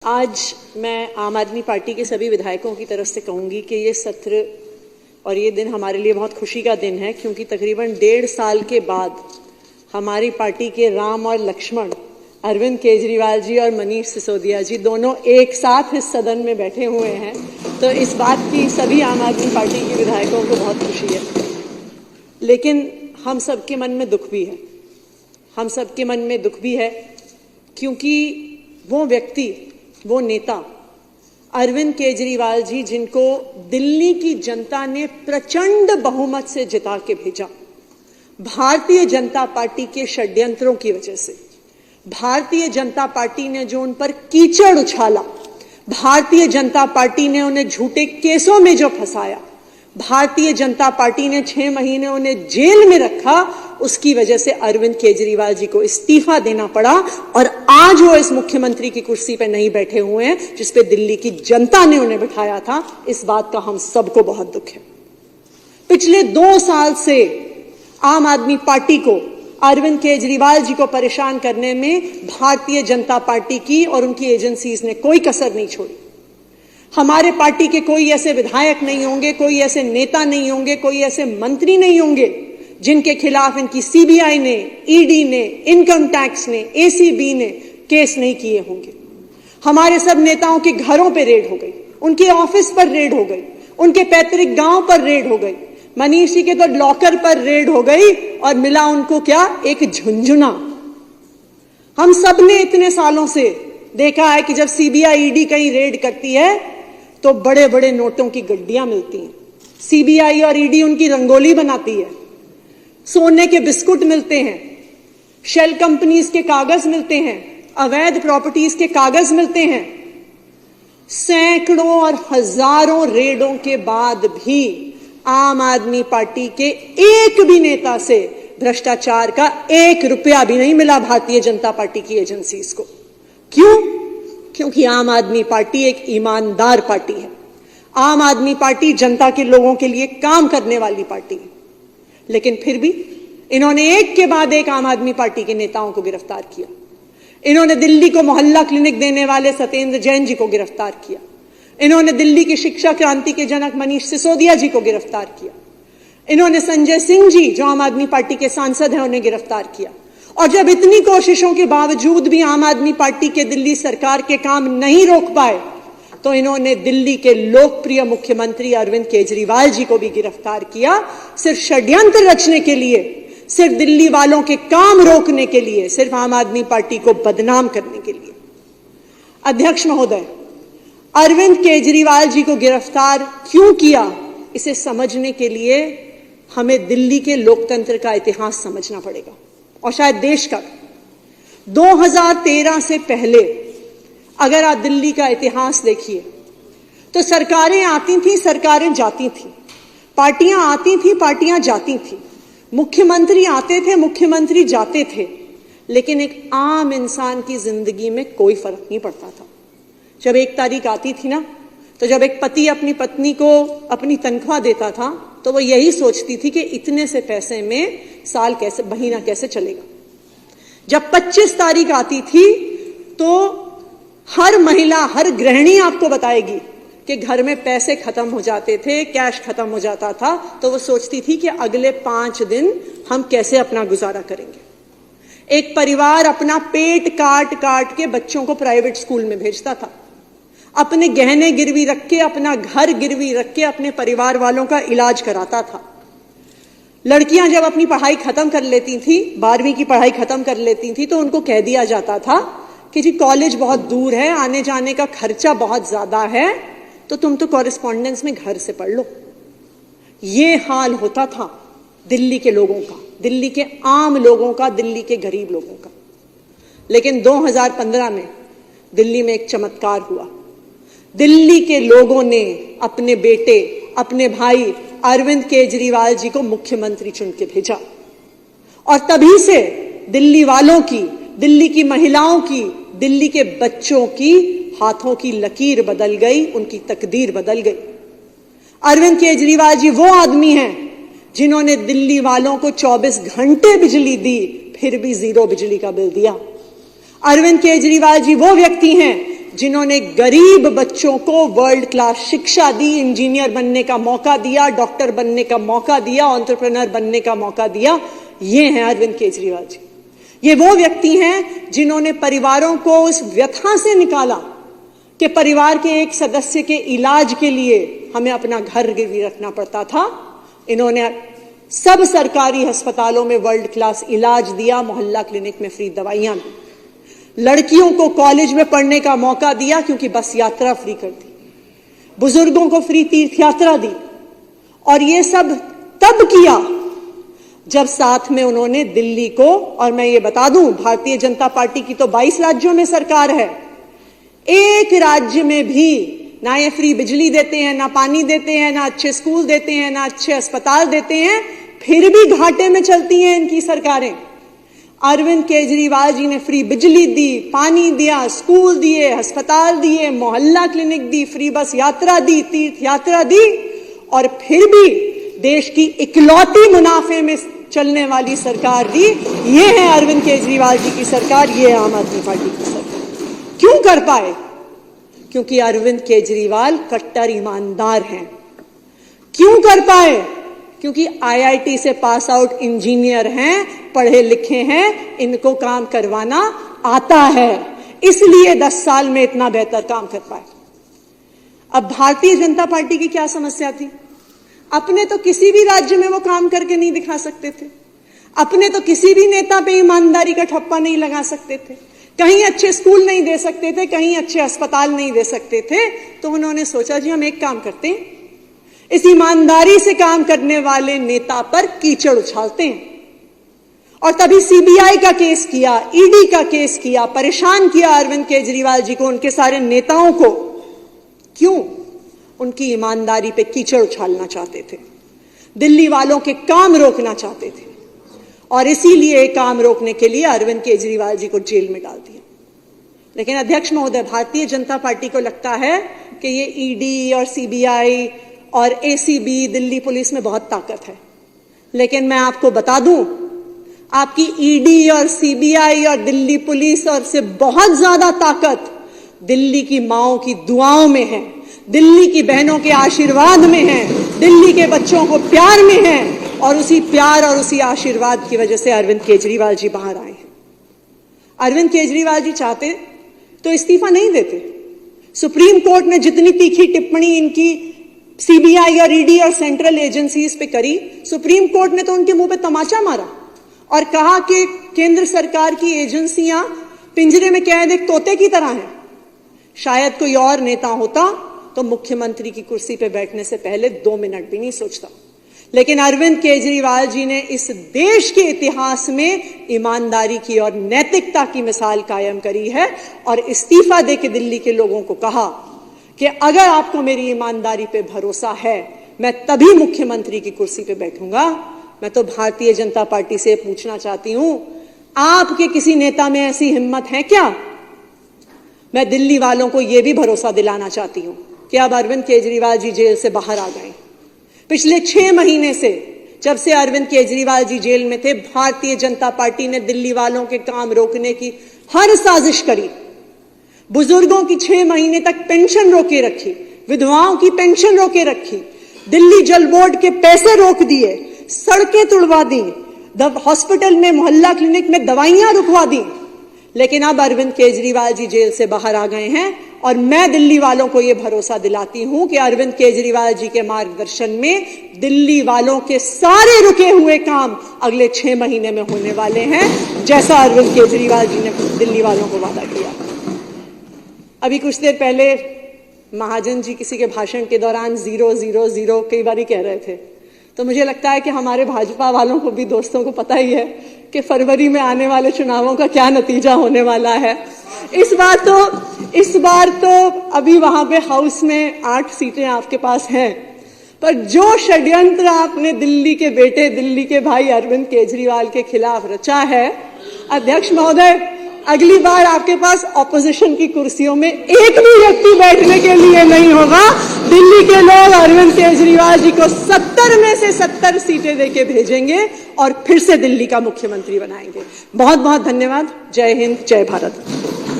आज मैं आम आदमी पार्टी के सभी विधायकों की तरफ से कहूंगी कि ये सत्र और ये दिन हमारे लिए बहुत खुशी का दिन है, क्योंकि तकरीबन 1.5 साल के बाद हमारी पार्टी के राम और लक्ष्मण अरविंद केजरीवाल जी और मनीष सिसोदिया जी दोनों एक साथ इस सदन में बैठे हुए हैं। तो इस बात की सभी आम आदमी पार्टी के विधायकों को बहुत खुशी है। लेकिन हम सबके मन में दुख भी है, हम सबके मन में दुख भी है, क्योंकि वो व्यक्ति, वो नेता अरविंद केजरीवाल जी, जिनको दिल्ली की जनता ने प्रचंड बहुमत से जिता के भेजा, भारतीय जनता पार्टी के षड्यंत्रों की वजह से, भारतीय जनता पार्टी ने जो उन पर कीचड़ उछाला, भारतीय जनता पार्टी ने उन्हें झूठे केसों में जो फंसाया, भारतीय जनता पार्टी ने 6 महीने उन्हें जेल में रखा, उसकी वजह से अरविंद केजरीवाल जी को इस्तीफा देना पड़ा और आज वो इस मुख्यमंत्री की कुर्सी पर नहीं बैठे हुए हैं जिस पे दिल्ली की जनता ने उन्हें बिठाया था। इस बात का हम सबको बहुत दुख है। पिछले 2 साल से आम आदमी पार्टी को, अरविंद केजरीवाल जी को परेशान करने में भारतीय जनता पार्टी की और उनकी एजेंसीज ने कोई कसर नहीं छोड़ी। हमारे पार्टी के कोई ऐसे विधायक नहीं होंगे, कोई ऐसे नेता नहीं होंगे, कोई ऐसे मंत्री नहीं होंगे जिनके खिलाफ इनकी सीबीआई ने, ईडी ने, इनकम टैक्स ने, एसीबी ने केस नहीं किए होंगे। हमारे सब नेताओं के घरों पे रेड हो गई, उनके ऑफिस पर रेड हो गई, उनके पैतृक गांव पर रेड हो गई, मनीष जी के तो लॉकर पर रेड हो गई और मिला उनको क्या? एक झुंझुना। हम सब ने इतने सालों से देखा है कि जब सीबीआई, ईडी कहीं रेड करती है तो बड़े बड़े नोटों की गड्डियां मिलती हैं। सीबीआई और ईडी उनकी रंगोली बनाती है, सोने के बिस्कुट मिलते हैं, शेल कंपनीज के कागज मिलते हैं, अवैध प्रॉपर्टीज के कागज मिलते हैं। सैकड़ों और हजारों रेडों के बाद भी आम आदमी पार्टी के एक भी नेता से भ्रष्टाचार का 1 रुपया भी नहीं मिला भारतीय जनता पार्टी की एजेंसीज को। क्यों? क्योंकि आम आदमी पार्टी एक ईमानदार पार्टी है। आम आदमी पार्टी जनता के लोगों के लिए काम करने वाली पार्टी है। लेकिन फिर भी इन्होंने एक के बाद एक आम आदमी पार्टी के नेताओं को गिरफ्तार किया। इन्होंने दिल्ली को मोहल्ला क्लिनिक देने वाले सत्येंद्र जैन जी को गिरफ्तार किया। इन्होंने दिल्ली की शिक्षा क्रांति के जनक मनीष सिसोदिया जी को गिरफ्तार किया। इन्होंने संजय सिंह जी, जो आम आदमी पार्टी के सांसद हैं, उन्हें गिरफ्तार किया। और जब इतनी कोशिशों के बावजूद भी आम आदमी पार्टी के दिल्ली सरकार के काम नहीं रोक पाए, तो इन्होंने दिल्ली के लोकप्रिय मुख्यमंत्री अरविंद केजरीवाल जी को भी गिरफ्तार किया, सिर्फ षड्यंत्र रचने के लिए, सिर्फ दिल्ली वालों के काम रोकने के लिए, सिर्फ आम आदमी पार्टी को बदनाम करने के लिए। अध्यक्ष महोदय, अरविंद केजरीवाल जी को गिरफ्तार क्यों किया, इसे समझने के लिए हमें दिल्ली के लोकतंत्र का इतिहास समझना पड़ेगा और शायद देश का। 2013 से पहले अगर आप दिल्ली का इतिहास देखिए तो सरकारें आती थी, सरकारें जाती थी, पार्टियां आती थी, पार्टियां जाती थी, मुख्यमंत्री आते थे, मुख्यमंत्री जाते थे, लेकिन एक आम इंसान की जिंदगी में कोई फर्क नहीं पड़ता था। जब 1 तारीख आती थी ना, तो जब एक पति अपनी पत्नी को अपनी तनख्वाह देता था तो वो यही सोचती थी कि इतने से पैसे में साल कैसे, महीना कैसे चलेगा। जब 25 तारीख आती थी तो हर महिला, हर गृहिणी आपको बताएगी कि घर में पैसे खत्म हो जाते थे, कैश खत्म हो जाता था, तो वो सोचती थी कि अगले 5 दिन हम कैसे अपना गुजारा करेंगे। एक परिवार अपना पेट काट काट के बच्चों को प्राइवेट स्कूल में भेजता था, अपने गहने गिरवी रख के, अपना घर गिरवी रख के अपने परिवार वालों का इलाज कराता था। लड़कियां जब अपनी पढ़ाई खत्म कर लेती थी, 12वीं की पढ़ाई खत्म कर लेती थी, तो उनको कह दिया जाता था कि जी कॉलेज बहुत दूर है, आने जाने का खर्चा बहुत ज्यादा है, तो तुम तो कॉरेस्पॉन्डेंस में घर से पढ़ लो। ये हाल होता था दिल्ली के लोगों का, दिल्ली के आम लोगों का, दिल्ली के गरीब लोगों का। लेकिन 2015 में दिल्ली में एक चमत्कार हुआ। दिल्ली के लोगों ने अपने बेटे, अपने भाई अरविंद केजरीवाल जी को मुख्यमंत्री चुन के भेजा और तभी से दिल्ली वालों की, दिल्ली की महिलाओं की, दिल्ली के बच्चों की हाथों की लकीर बदल गई, उनकी तकदीर बदल गई। अरविंद केजरीवाल जी वो आदमी हैं जिन्होंने दिल्ली वालों को 24 घंटे बिजली दी, फिर भी 0 बिजली का बिल दिया। अरविंद केजरीवाल जी वो व्यक्ति हैं जिन्होंने गरीब बच्चों को वर्ल्ड क्लास शिक्षा दी, इंजीनियर बनने का मौका दिया, डॉक्टर बनने का मौका दिया, एंटरप्रेन्योर बनने का मौका दिया, ये हैं अरविंद केजरीवाल जी। ये वो व्यक्ति हैं जिन्होंने परिवारों को उस व्यथा से निकाला कि परिवार के एक सदस्य के इलाज के लिए हमें अपना घर गिरवी रखना पड़ता था। इन्होंने सब सरकारी अस्पतालों में वर्ल्ड क्लास इलाज दिया, मोहल्ला क्लिनिक में फ्री दवाइयां दी, लड़कियों को कॉलेज में पढ़ने का मौका दिया क्योंकि बस यात्रा फ्री कर दी, बुजुर्गों को फ्री तीर्थ यात्रा दी। और ये सब तब किया जब साथ में उन्होंने दिल्ली को, और मैं ये बता दूं, भारतीय जनता पार्टी की तो 22 राज्यों में सरकार है, एक राज्य में भी ना ये फ्री बिजली देते हैं, ना पानी देते हैं, ना अच्छे स्कूल देते हैं, ना अच्छे अस्पताल देते हैं, फिर भी घाटे में चलती हैं इनकी सरकारें। अरविंद केजरीवाल जी ने फ्री बिजली दी, पानी दिया, स्कूल दिए, अस्पताल दिए, मोहल्ला क्लिनिक दी, फ्री बस यात्रा दी, तीर्थ यात्रा दी, और फिर भी देश की इकलौती मुनाफे में चलने वाली सरकार दी। ये है अरविंद केजरीवाल जी की सरकार, ये है आम आदमी पार्टी की सरकार। क्यों कर पाए? क्योंकि अरविंद केजरीवाल कट्टर ईमानदार हैं। क्यों कर पाए? क्योंकि आईआईटी से पास आउट इंजीनियर हैं, पढ़े लिखे हैं, इनको काम करवाना आता है, इसलिए 10 साल में इतना बेहतर काम कर पाए। अब भारतीय जनता पार्टी की क्या समस्या थी? अपने तो किसी भी राज्य में वो काम करके नहीं दिखा सकते थे, अपने तो किसी भी नेता पे ईमानदारी का ठप्पा नहीं लगा सकते थे, कहीं अच्छे स्कूल नहीं दे सकते थे, कहीं अच्छे अस्पताल नहीं दे सकते थे। तो उन्होंने सोचा जी हम एक काम करते हैं, इस ईमानदारी से काम करने वाले नेता पर कीचड़ उछालते हैं। और तभी सीबीआई का केस किया, ईडी का केस किया, परेशान किया अरविंद केजरीवाल जी को, उनके सारे नेताओं को। क्यों? उनकी ईमानदारी पे कीचड़ उछालना चाहते थे, दिल्ली वालों के काम रोकना चाहते थे, और इसीलिए काम रोकने के लिए अरविंद केजरीवाल जी को जेल में डाल दिया। लेकिन अध्यक्ष महोदय, भारतीय जनता पार्टी को लगता है कि ये ईडी और सीबीआई और एसीबी, दिल्ली पुलिस में बहुत ताकत है। लेकिन मैं आपको बता दूं, आपकी ईडी और सीबीआई और दिल्ली पुलिस और से बहुत ज्यादा ताकत दिल्ली की माओं की दुआओं में है, दिल्ली की बहनों के आशीर्वाद में है, दिल्ली के बच्चों को प्यार में है, और उसी प्यार और उसी आशीर्वाद की वजह से अरविंद केजरीवाल जी बाहर आए हैं। अरविंद केजरीवाल जी चाहते तो इस्तीफा नहीं देते। सुप्रीम कोर्ट ने जितनी तीखी टिप्पणी इनकी सीबीआई और ईडी और सेंट्रल एजेंसीज पे करी, सुप्रीम कोर्ट ने तो उनके मुंह पे तमाचा मारा और कहा कि केंद्र सरकार की एजेंसियां पिंजरे में कैद एक तोते की तरह हैं। शायद कोई और नेता होता तो मुख्यमंत्री की कुर्सी पे बैठने से पहले 2 मिनट भी नहीं सोचता। लेकिन अरविंद केजरीवाल जी ने इस देश के इतिहास में ईमानदारी की और नैतिकता की मिसाल कायम करी है, और इस्तीफा देके दिल्ली के लोगों को कहा कि अगर आपको मेरी ईमानदारी पे भरोसा है, मैं तभी मुख्यमंत्री की कुर्सी पे बैठूंगा। मैं तो भारतीय जनता पार्टी से पूछना चाहती हूं, आपके किसी नेता में ऐसी हिम्मत है क्या? मैं दिल्ली वालों को यह भी भरोसा दिलाना चाहती हूं कि अब अरविंद केजरीवाल जी जेल से बाहर आ गए। पिछले 6 महीने से, जब से अरविंद केजरीवाल जी जेल में थे, भारतीय जनता पार्टी ने दिल्ली वालों के काम रोकने की हर साजिश करी। बुजुर्गों की 6 महीने तक पेंशन रोके रखी, विधवाओं की पेंशन रोके रखी, दिल्ली जल बोर्ड के पैसे रोक दिए, सड़कें तुड़वा दी, हॉस्पिटल में, मोहल्ला क्लिनिक में दवाइयां रुकवा दी। लेकिन अब अरविंद केजरीवाल जी जेल से बाहर आ गए हैं, और मैं दिल्ली वालों को यह भरोसा दिलाती हूं कि अरविंद केजरीवाल जी के मार्गदर्शन में दिल्ली वालों के सारे रुके हुए काम अगले 6 महीने में होने वाले हैं, जैसा अरविंद केजरीवाल जी ने दिल्ली वालों को वादा किया। अभी कुछ देर पहले महाजन जी किसी के भाषण के दौरान 0-0-0 कई बार कह रहे थे, तो मुझे लगता है कि हमारे भाजपा वालों को भी, दोस्तों को पता ही है कि फरवरी में आने वाले चुनावों का क्या नतीजा होने वाला है। इस बार तो अभी वहां पे हाउस में 8 सीटें आपके पास हैं, पर जो षड्यंत्र आपने दिल्ली के बेटे, दिल्ली के भाई अरविंद केजरीवाल के खिलाफ रचा है, अध्यक्ष महोदय, अगली बार आपके पास ऑपोजिशन की कुर्सियों में एक भी व्यक्ति बैठने के लिए नहीं होगा। दिल्ली के लोग अरविंद केजरीवाल जी को 70 में से 70 सीटें देके भेजेंगे और फिर से दिल्ली का मुख्यमंत्री बनाएंगे। बहुत बहुत धन्यवाद। जय हिंद, जय भारत।